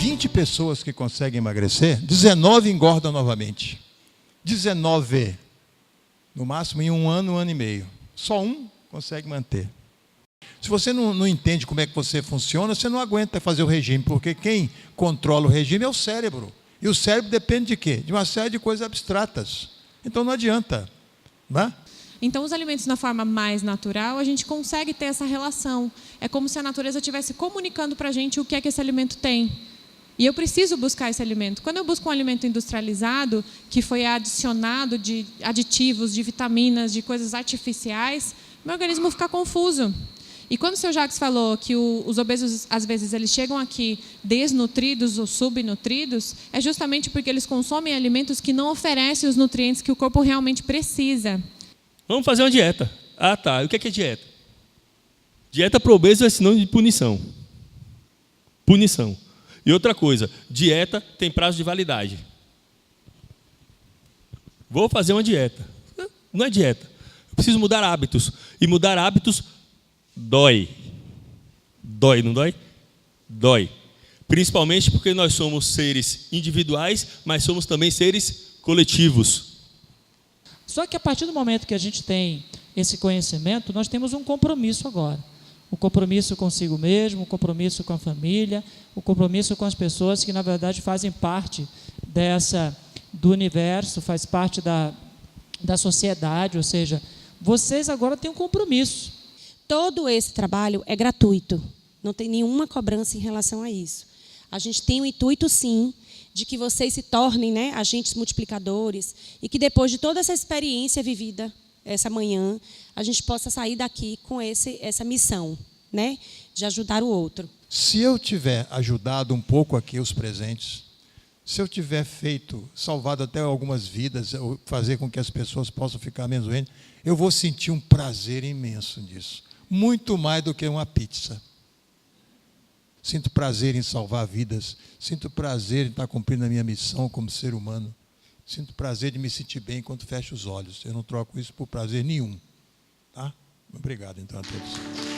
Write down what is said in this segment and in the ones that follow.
20 pessoas que conseguem emagrecer, 19 engordam novamente. 19, no máximo em um ano e meio. Só um consegue manter. Se você não entende como é que você funciona, você não aguenta fazer o regime, porque quem controla o regime é o cérebro. E o cérebro depende de quê? De uma série de coisas abstratas. Então não adianta. Né? Então, os alimentos na forma mais natural, a gente consegue ter essa relação. É como se a natureza estivesse comunicando para a gente o que é que esse alimento tem. E eu preciso buscar esse alimento. Quando eu busco um alimento industrializado, que foi adicionado de aditivos, de vitaminas, de coisas artificiais, meu organismo fica confuso. E quando o seu Jacques falou que os obesos, às vezes, eles chegam aqui desnutridos ou subnutridos, é justamente porque eles consomem alimentos que não oferecem os nutrientes que o corpo realmente precisa. Vamos fazer uma dieta. Ah, tá. E o que é dieta? Dieta para obeso é sinônimo de punição. Punição. E outra coisa, dieta tem prazo de validade. Vou fazer uma dieta. Não é dieta. Eu preciso mudar hábitos. E mudar hábitos dói. Dói, não dói? Dói. Principalmente porque nós somos seres individuais, mas somos também seres coletivos. Só que a partir do momento que a gente tem esse conhecimento, nós temos um compromisso agora. O compromisso consigo mesmo, o compromisso com a família, o compromisso com as pessoas que, na verdade, fazem parte do universo, faz parte da sociedade, ou seja, vocês agora têm um compromisso. Todo esse trabalho é gratuito, não tem nenhuma cobrança em relação a isso. A gente tem o intuito, sim, de que vocês se tornem, né, agentes multiplicadores e que depois de toda essa experiência vivida essa manhã, a gente possa sair daqui com essa missão, né, de ajudar o outro. Se eu tiver ajudado um pouco aqui os presentes, se eu tiver salvado até algumas vidas, ou fazer com que as pessoas possam ficar menos doentes, eu vou sentir um prazer imenso nisso. Muito mais do que uma pizza. Sinto prazer em salvar vidas. Sinto prazer em estar cumprindo a minha missão como ser humano. Sinto prazer de me sentir bem enquanto fecho os olhos. Eu não troco isso por prazer nenhum. Tá? Obrigado, então, a todos.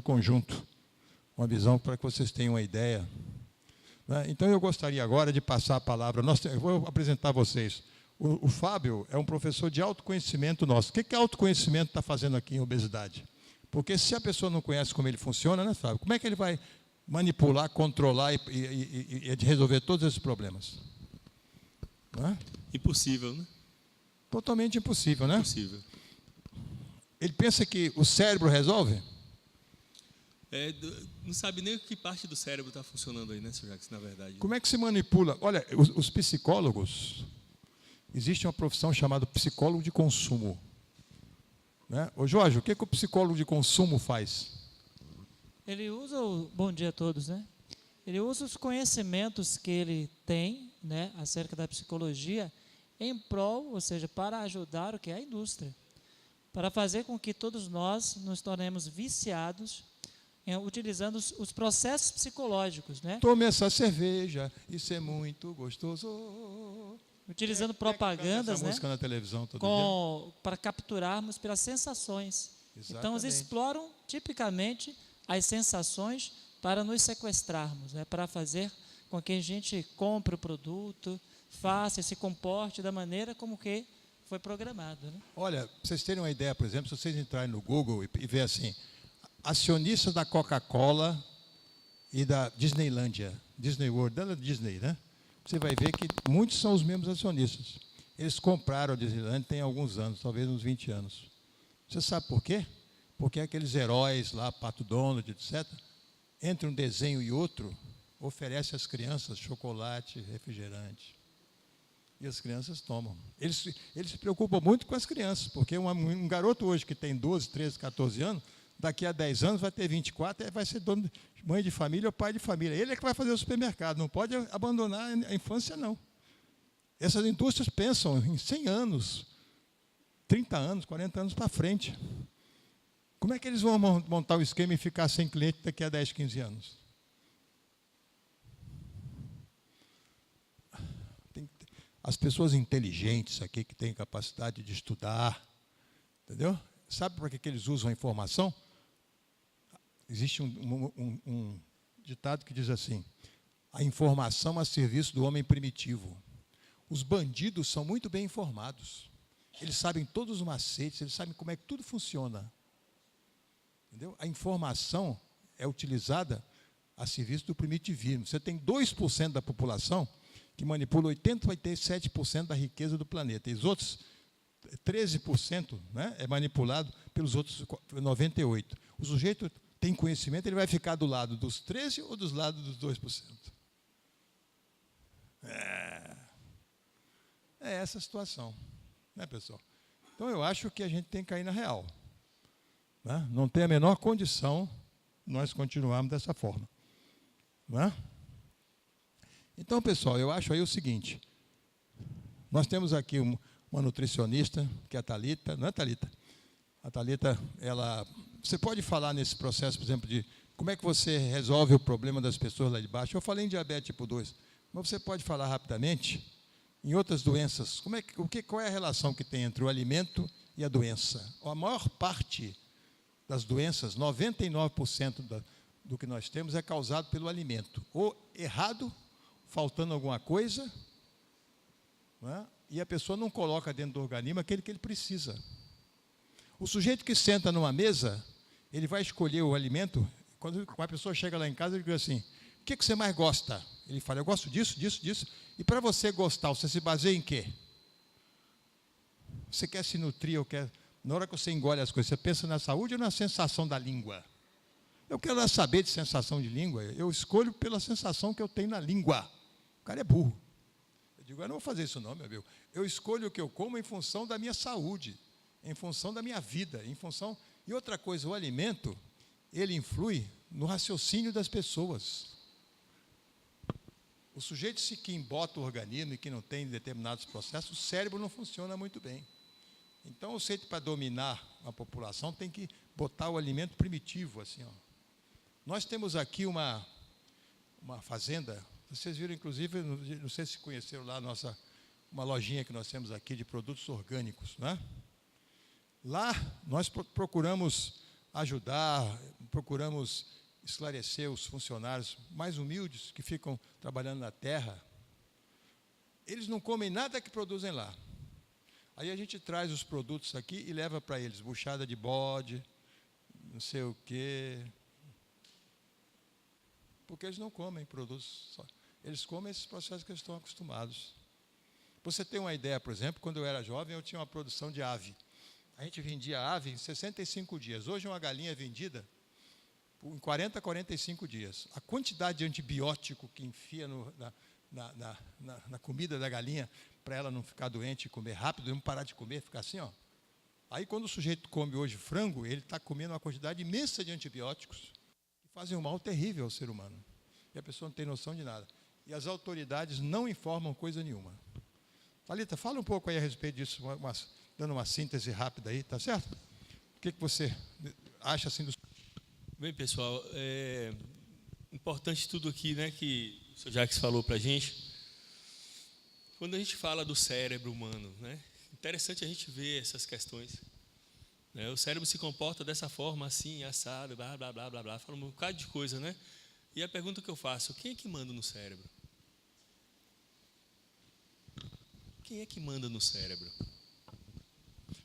conjunto, uma visão para que vocês tenham uma ideia. Né? Então, eu gostaria agora de passar a palavra. Eu vou apresentar a vocês. O Fábio é um professor de autoconhecimento nosso. O que autoconhecimento está fazendo aqui em obesidade? Porque se a pessoa não conhece como ele funciona, né, Fábio? Como é que ele vai manipular, controlar e resolver todos esses problemas? Não é? Impossível, né? Totalmente impossível, né? Impossível. Ele pensa que o cérebro resolve? Não sabe nem que parte do cérebro está funcionando aí, né, Sr. Jacques, na verdade. Como é que se manipula? Olha, os psicólogos, existe uma profissão chamada psicólogo de consumo. Né? Ô Jorge, o que o psicólogo de consumo faz? Ele usa, bom dia a todos, né? Ele usa os conhecimentos que ele tem, né, acerca da psicologia, em prol, ou seja, para ajudar o que é a indústria, para fazer com que todos nós nos tornemos viciados, utilizando os processos psicológicos, né? Tome essa cerveja, isso é muito gostoso. Utilizando propagandas, essa né? música na televisão todo dia. Para capturarmos pelas sensações. Exatamente. Então, eles exploram tipicamente as sensações para nos sequestrarmos, né? Para fazer com que a gente compre o produto, faça e se comporte da maneira como que foi programado. Né? Olha, para vocês terem uma ideia, por exemplo, se vocês entrarem no Google e ver assim, acionistas da Coca-Cola e da Disneylândia, Disney World, da Disney, né? Você vai ver que muitos são os mesmos acionistas. Eles compraram a Disneyland tem alguns anos, talvez uns 20 anos. Você sabe por quê? Porque aqueles heróis lá, Pato Donald, etc., entre um desenho e outro, oferece às crianças chocolate, refrigerante. E as crianças tomam. Eles se preocupam muito com as crianças, porque um garoto hoje que tem 12, 13, 14 anos, daqui a 10 anos vai ter 24, vai ser dono, mãe de família ou pai de família. Ele é que vai fazer o supermercado, não pode abandonar a infância, não. Essas indústrias pensam em 100 anos, 30 anos, 40 anos para frente. Como é que eles vão montar o esquema e ficar sem cliente daqui a 10, 15 anos? As pessoas inteligentes aqui, que têm capacidade de estudar, entendeu? Sabe para que eles usam a informação? Existe um ditado que diz assim, a informação a serviço do homem primitivo. Os bandidos são muito bem informados. Eles sabem todos os macetes, eles sabem como é que tudo funciona. Entendeu? A informação é utilizada a serviço do primitivismo. Você tem 2% da população que manipula 87% da riqueza do planeta. E os outros 13%, né, é manipulado pelos outros 98%. O sujeito tem conhecimento, ele vai ficar do lado dos 13% ou dos lados dos 2%? É essa a situação, né, pessoal? Então, eu acho que a gente tem que cair na real. Né? Não tem a menor condição nós continuarmos dessa forma. Né? Então, pessoal, eu acho aí o seguinte, nós temos aqui uma nutricionista, que é a Thalita, não é, Thalita? A Thalita, você pode falar nesse processo, por exemplo, de como é que você resolve o problema das pessoas lá de baixo? Eu falei em diabetes tipo 2, mas você pode falar rapidamente em outras doenças, qual é a relação que tem entre o alimento e a doença? A maior parte das doenças, 99% do que nós temos é causado pelo alimento, ou errado, faltando alguma coisa, né? E a pessoa não coloca dentro do organismo aquele que ele precisa. O sujeito que senta numa mesa, ele vai escolher o alimento, quando a pessoa chega lá em casa, ele diz assim, o que você mais gosta? Ele fala, eu gosto disso, disso, disso. E para você gostar, você se baseia em quê? Você quer se nutrir, na hora que você engole as coisas, você pensa na saúde ou na sensação da língua? Eu quero saber de sensação de língua, eu escolho pela sensação que eu tenho na língua. O cara é burro. Eu digo, eu não vou fazer isso não, meu amigo. Eu escolho o que eu como em função da minha saúde, em função da minha vida, em função... E outra coisa, o alimento, ele influi no raciocínio das pessoas. O sujeito que embota o organismo e que não tem determinados processos, o cérebro não funciona muito bem. Então, o sujeito, para dominar a população, tem que botar o alimento primitivo, assim, ó. Nós temos aqui uma fazenda, vocês viram, inclusive, não sei se conheceram lá uma lojinha que nós temos aqui de produtos orgânicos, né? Lá, nós procuramos ajudar, procuramos esclarecer os funcionários mais humildes que ficam trabalhando na terra. Eles não comem nada que produzem lá. Aí a gente traz os produtos aqui e leva para eles buchada de bode, não sei o quê. Porque eles não comem produtos, eles comem esses processos que eles estão acostumados. Você tem uma ideia, por exemplo, quando eu era jovem, eu tinha uma produção de ave. A gente vendia ave em 65 dias. Hoje uma galinha é vendida em 40 a 45 dias. A quantidade de antibiótico que enfia na comida da galinha para ela não ficar doente e comer rápido, não parar de comer, ficar assim, ó. Aí quando o sujeito come hoje frango, ele está comendo uma quantidade imensa de antibióticos que fazem um mal terrível ao ser humano. E a pessoa não tem noção de nada. E as autoridades não informam coisa nenhuma. Thalita, fala um pouco aí a respeito disso, dando uma síntese rápida aí, tá certo? O que você acha assim dos... Bem, pessoal, é importante tudo aqui, né, que o Sr. Jacques falou para a gente. Quando a gente fala do cérebro humano, né, interessante a gente ver essas questões. Né, o cérebro se comporta dessa forma, assim, assado, blá, blá, blá, blá, blá, fala um bocado de coisa, né? E a pergunta que eu faço, quem é que manda no cérebro? Quem é que manda no cérebro?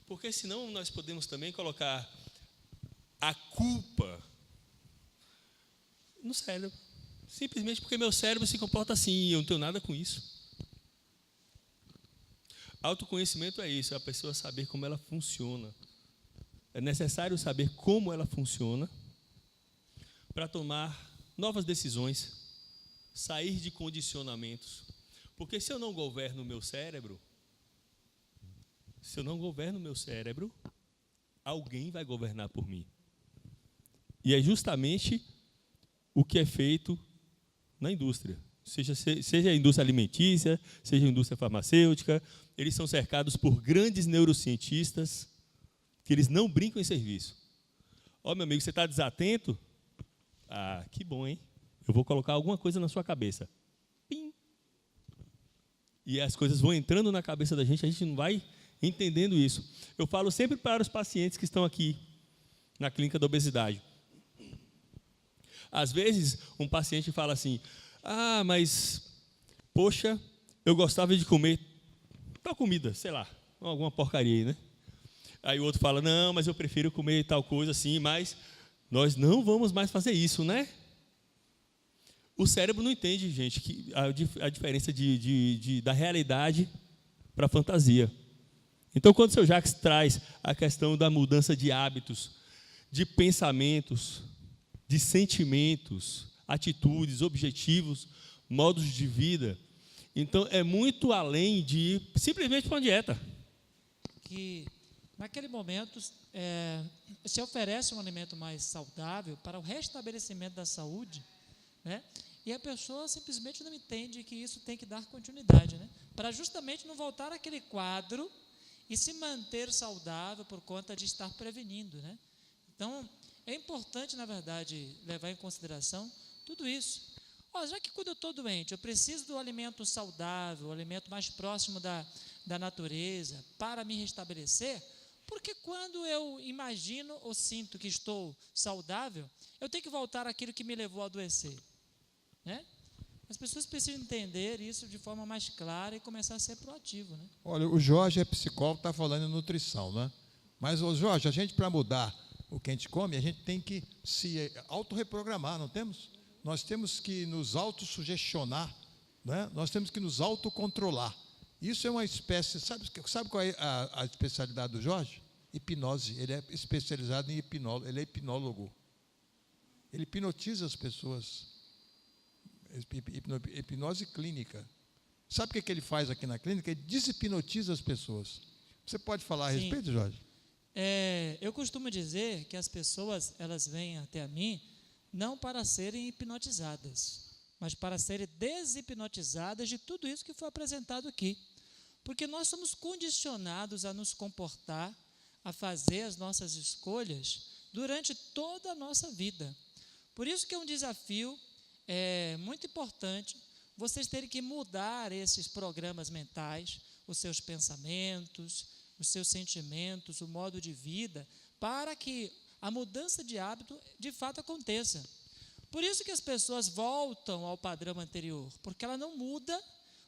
Porque senão nós podemos também colocar a culpa no cérebro. Simplesmente porque meu cérebro se comporta assim e eu não tenho nada com isso. Autoconhecimento é isso, é a pessoa saber como ela funciona. É necessário saber como ela funciona para tomar novas decisões, sair de condicionamentos. Porque se eu não governo o meu cérebro, alguém vai governar por mim. E é justamente o que é feito na indústria. Seja a indústria alimentícia, seja a indústria farmacêutica, eles são cercados por grandes neurocientistas que eles não brincam em serviço. Ó, meu amigo, você está desatento? Ah, que bom, hein? Eu vou colocar alguma coisa na sua cabeça. Pim! E as coisas vão entrando na cabeça da gente, a gente não vai entendendo isso. Eu falo sempre para os pacientes que estão aqui na clínica da obesidade. Às vezes, um paciente fala assim, ah, mas, poxa, eu gostava de comer tal comida, sei lá, alguma porcaria aí, né? Aí o outro fala, não, mas eu prefiro comer tal coisa assim, mas nós não vamos mais fazer isso, né? O cérebro não entende, gente, que a diferença da realidade para a fantasia. Então, quando o Sr. Jacques traz a questão da mudança de hábitos, de pensamentos, de sentimentos, atitudes, objetivos, modos de vida, então é muito além de ir simplesmente para uma dieta. Que naquele momento se oferece um alimento mais saudável para o restabelecimento da saúde, né? E a pessoa simplesmente não entende que isso tem que dar continuidade, né? Para justamente não voltar àquele quadro e se manter saudável por conta de estar prevenindo, né? Então, é importante, na verdade, levar em consideração tudo isso. Já que quando eu estou doente, eu preciso do alimento saudável, o alimento mais próximo da natureza, para me restabelecer, porque quando eu imagino ou sinto que estou saudável, eu tenho que voltar àquilo que me levou a adoecer, né? As pessoas precisam entender isso de forma mais clara e começar a ser proativo, né? Olha, o Jorge é psicólogo, está falando em nutrição, né? Mas, Jorge, a gente, para mudar o que a gente come, a gente tem que se autorreprogramar, não temos? Nós temos que nos autossugestionar, né? Nós temos que nos autocontrolar. Isso é uma espécie... Sabe qual é a especialidade do Jorge? Hipnose. Ele é especializado em hipnólogo. Ele é hipnólogo. Ele hipnotiza as pessoas. Hipnose clínica. Sabe o que ele faz aqui na clínica? Ele deshipnotiza as pessoas. Você pode falar a Sim. respeito, Jorge? Eu costumo dizer que as pessoas elas vêm até a mim não para serem hipnotizadas, mas para serem deshipnotizadas de tudo isso que foi apresentado aqui. Porque nós somos condicionados a nos comportar, a fazer as nossas escolhas durante toda a nossa vida. Por isso que é um desafio muito importante vocês terem que mudar esses programas mentais, os seus pensamentos, os seus sentimentos, o modo de vida, para que a mudança de hábito de fato aconteça. Por isso que as pessoas voltam ao padrão anterior, porque ela não muda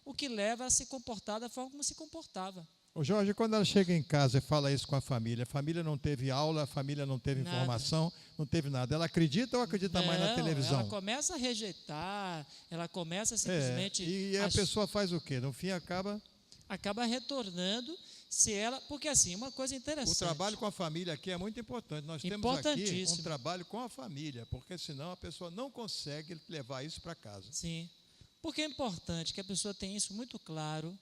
o que leva a se comportar da forma como se comportava. Ô Jorge, quando ela chega em casa e fala isso com a família não teve aula, a família não teve Nada. informação, não teve nada. Ela acredita ou acredita mais na Não, televisão? ela começa a rejeitar, ela começa simplesmente... E a pessoa faz o quê? No fim acaba retornando, se ela... Porque assim, uma coisa interessante... O trabalho com a família aqui é muito importante. Nós temos aqui um trabalho com a família, porque senão a pessoa não consegue levar isso para casa. Sim, porque é importante que a pessoa tenha isso muito claro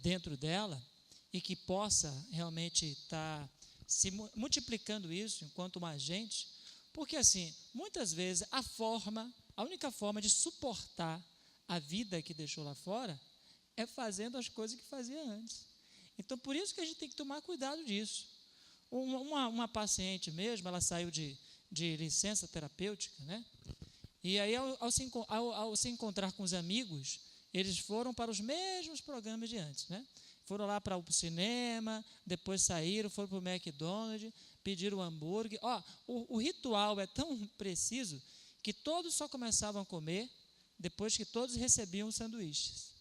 dentro dela e que possa realmente estar se multiplicando isso enquanto uma agente, porque assim, muitas vezes a única forma de suportar a vida que deixou lá fora é fazendo as coisas que fazia antes. Então, por isso que a gente tem que tomar cuidado disso. Uma paciente mesmo, ela saiu de licença terapêutica, né? E aí, ao se encontrar com os amigos, eles foram para os mesmos programas de antes, né? Foram lá para o cinema, depois saíram, foram para o McDonald's, pediram hambúrguer. O ritual é tão preciso que todos só começavam a comer depois que todos recebiam os sanduíches.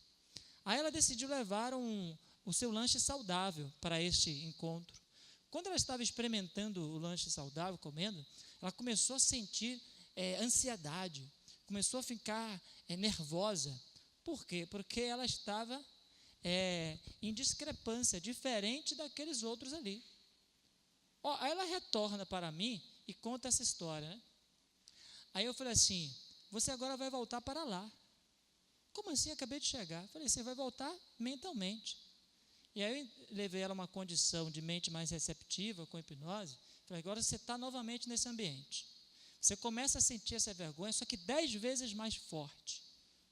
Aí ela decidiu levar o seu lanche saudável para este encontro. Quando ela estava experimentando o lanche saudável, comendo, ela começou a sentir ansiedade, começou a ficar nervosa. Por quê? Porque ela estava em discrepância, diferente daqueles outros ali. Aí ela retorna para mim e conta essa história, né? Aí eu falei assim, você agora vai voltar para lá. Como assim? Acabei de chegar. Eu falei, você vai voltar mentalmente. E aí eu levei ela a uma condição de mente mais receptiva, com hipnose. Falei, agora você está novamente nesse ambiente. Você começa a sentir essa vergonha, só que 10 vezes mais forte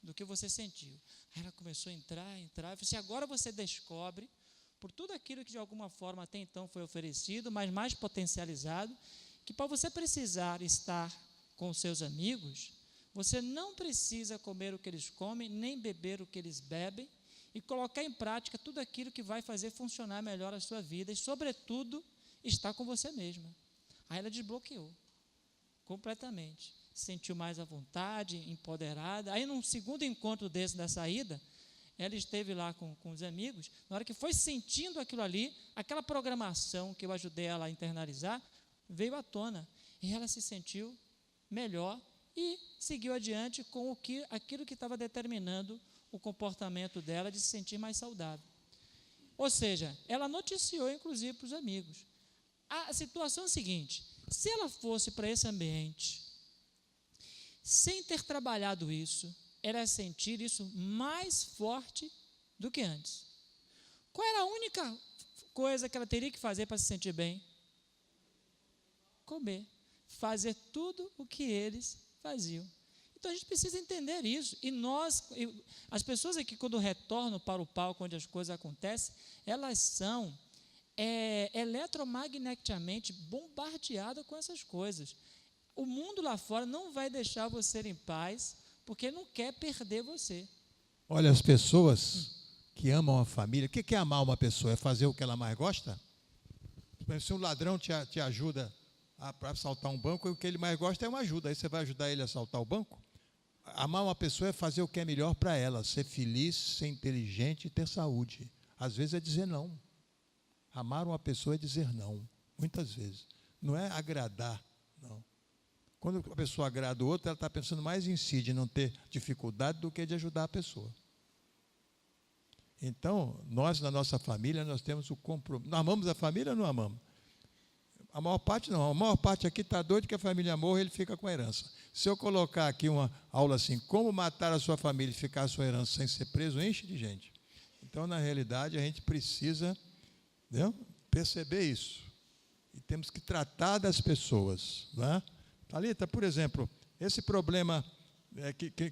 do que você sentiu. Aí ela começou a entrar. Eu falei assim, agora você descobre, por tudo aquilo que de alguma forma até então foi oferecido, mas mais potencializado, que para você precisar estar com os seus amigos, você não precisa comer o que eles comem, nem beber o que eles bebem, e colocar em prática tudo aquilo que vai fazer funcionar melhor a sua vida, e sobretudo, estar com você mesma. Aí ela desbloqueou, completamente. Se sentiu mais à vontade, empoderada. Aí, num segundo encontro da saída, ela esteve lá com os amigos. Na hora que foi sentindo aquilo ali, aquela programação que eu ajudei ela a internalizar, veio à tona. E ela se sentiu melhor e seguiu adiante com aquilo que estava determinando o comportamento dela de se sentir mais saudável. Ou seja, ela noticiou, inclusive, para os amigos. A situação é a seguinte, se ela fosse para esse ambiente, sem ter trabalhado isso, ela ia sentir isso mais forte do que antes. Qual era a única coisa que ela teria que fazer para se sentir bem? Comer. Fazer tudo o que eles faziam. Então a gente precisa entender isso. E as pessoas aqui, quando retornam para o palco onde as coisas acontecem, elas são eletromagneticamente bombardeadas com essas coisas. O mundo lá fora não vai deixar você em paz, porque não quer perder você. Olha, as pessoas que amam a família, o que é amar uma pessoa? É fazer o que ela mais gosta? Se um ladrão te ajuda para assaltar um banco, o que ele mais gosta é uma ajuda. Aí você vai ajudar ele a assaltar o banco? Amar uma pessoa é fazer o que é melhor para ela, ser feliz, ser inteligente e ter saúde. Às vezes é dizer não. Amar uma pessoa é dizer não, muitas vezes. Não é agradar, não. Quando a pessoa agrada o outro, ela está pensando mais em si, de não ter dificuldade, do que de ajudar a pessoa. Então, nós, na nossa família, nós temos o compromisso. Nós amamos a família ou não amamos? A maior parte não. A maior parte aqui está doido que a família morra e ele fica com a herança. Se eu colocar aqui uma aula assim, como matar a sua família e ficar a sua herança sem ser preso, enche de gente. Então, na realidade, a gente precisa, né, perceber isso. E temos que tratar das pessoas, não é? Thalita, por exemplo, esse problema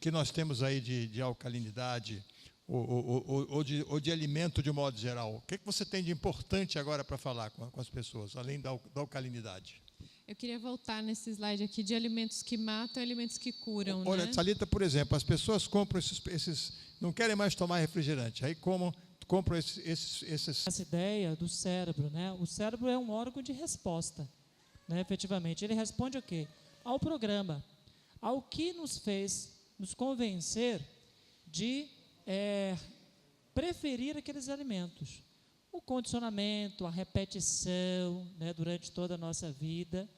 que nós temos aí de alcalinidade ou de alimento de modo geral, o que você tem de importante agora para falar com as pessoas, além da alcalinidade? Eu queria voltar nesse slide aqui de alimentos que matam e alimentos que curam. Olha, né? Thalita, por exemplo, as pessoas compram esses não querem mais tomar refrigerante, aí compram esses... Essa ideia do cérebro, né? O cérebro é um órgão de resposta. né, efetivamente. Ele responde o quê? Ao programa, ao que nos fez nos convencer de preferir aqueles alimentos. O condicionamento, a repetição, né, durante toda a nossa vida.